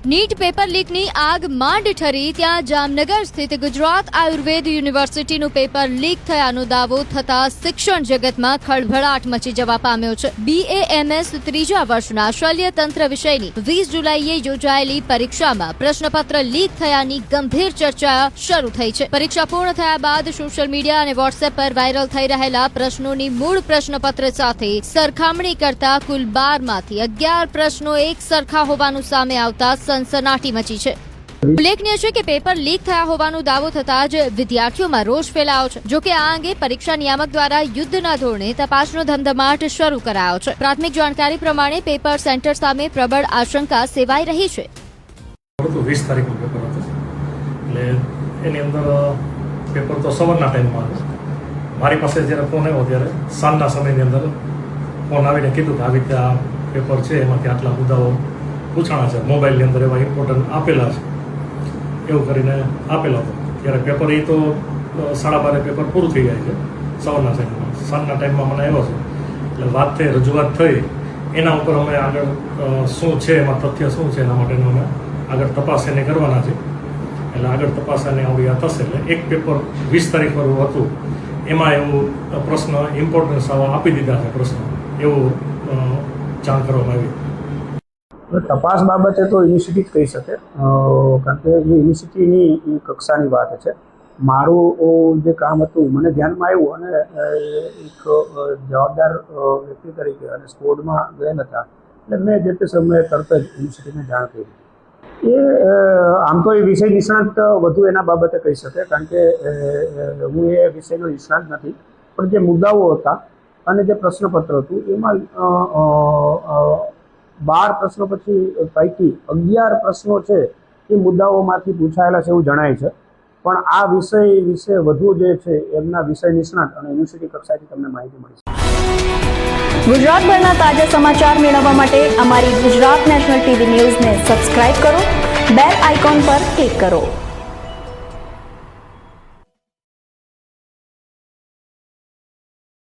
NEET paper લીકની આગ માંડ ઠરી ત્યાં જામનગર સ્થિત ગુજરાત આયુર્વેદ યુનિવર્સિટીનું પેપર લીક થયાનો દાવો થતા શિક્ષણ જગતમાં ખળભળાટ મચી જવા પામ્યો છે। BAMS ત્રીજા વર્ષના શલ્યતંત્ર વિષયની 20 જુલાઈએ યોજાયેલી પરીક્ષામાં પ્રશ્નપત્ર લીક થયાની ગંભીર ચર્ચા શરૂ થઈ છે। પરીક્ષા પૂર્ણ થયા બાદ સોશિયલ મીડિયા અને વોટ્સએપ પર વાયરલ થઈ રહેલા પ્રશ્નોની મૂળ પ્રશ્નપત્ર સાથે સરખામણી કરતા કુલ 12માંથી 11 પ્રશ્નો એક સરખા હોવાનું સામે આવતા સનસનાટી મચી છે। ઉલ્લેખનીય છે કે પેપર લીક થયા હોવાનો દાવો થતા જ વિદ્યાર્થીઓમાં રોષ ફેલાયો છે। જો કે આ અંગે પરીક્ષા નિયામક દ્વારા યુદ્ધના ધોરણે તપાસનો ધમધમાટ શરૂ કરાયો છે। પ્રાથમિક જાણકારી પ્રમાણે પેપર સેન્ટર સામે પ્રબળ આશંકા સેવાઈ રહી છે। 20 તારીખનું પેપર હતું એટલે એની અંદર પેપર તો સવારના ટાઈમમાં હતું। મારી પાસે જ્યારે ફોન આવ્યો ત્યારે સાંજના સમયની અંદર ફોન આવીને કીધું કે આવી રીતે આ પેપર છે એમાંથી આટલા મુદ્દાઓ પૂછાણા છે, મોબાઈલની અંદર એવા ઇમ્પોર્ટન્ટ આપેલા છે એવું કરીને આપેલો હતો। ત્યારે પેપર એ તો 12:30 પેપર પૂરું થઈ જાય છે સવારના ટાઈમમાં। સાંજના ટાઈમમાં મને આવ્યો છે એટલે વાત થઈ, રજૂઆત થઈ, એના ઉપર અમે આગળ શું છે એમાં તથ્ય શું છે એના માટેનું અમે આગળ તપાસ એને કરવાના છે। એટલે આગળ તપાસ એને આવડી થશે એટલે એક પેપર 20 તારીખ પર હતું એમાં એવું પ્રશ્ન ઇમ્પોર્ટન્સ આપી દીધા છે પ્રશ્ન એવું જાણ કરવામાં આવી। તપાસ બાબતે તો યુનિવર્સિટી જ કહી શકે, કારણ કે એ યુનિવર્સિટીની કક્ષાની વાત છે। મારું જે કામ હતું મને ધ્યાનમાં આવ્યું અને એક જવાબદાર વ્યક્તિ તરીકે અને સ્પોર્ટમાં ગયેલ હતા એટલે મેં જે તે સમયે તરત જ યુનિવર્સિટીને જાણ કરી। એ આમ તો એ વિષય નિષ્ણાત વધુ એના બાબતે કહી શકે, કારણ કે હું એ વિષયનો નિષ્ણાત નથી, પણ જે મુદ્દાઓ હતા અને જે પ્રશ્નપત્ર હતું એમાં 12 પ્રશ્નો પૈકી 11 પ્રશ્નો છે એ મુદ્દાઓમાંથી પૂછાયેલા છે એવું જણાય છે। પણ આ વિષય વિશે વધુ જે છે એમના વિષય નિષ્ણાત અને યુનિવર્સિટી કક્ષાએથી તમને માહિતી મળી છે। ગુજરાતભરના તાજા સમાચાર મેળવવા માટે અમારી ગુજરાત નેશનલ ટીવી ન્યૂઝને સબસ્ક્રાઇબ કરો, બેલ આઇકોન પર ક્લિક કરો।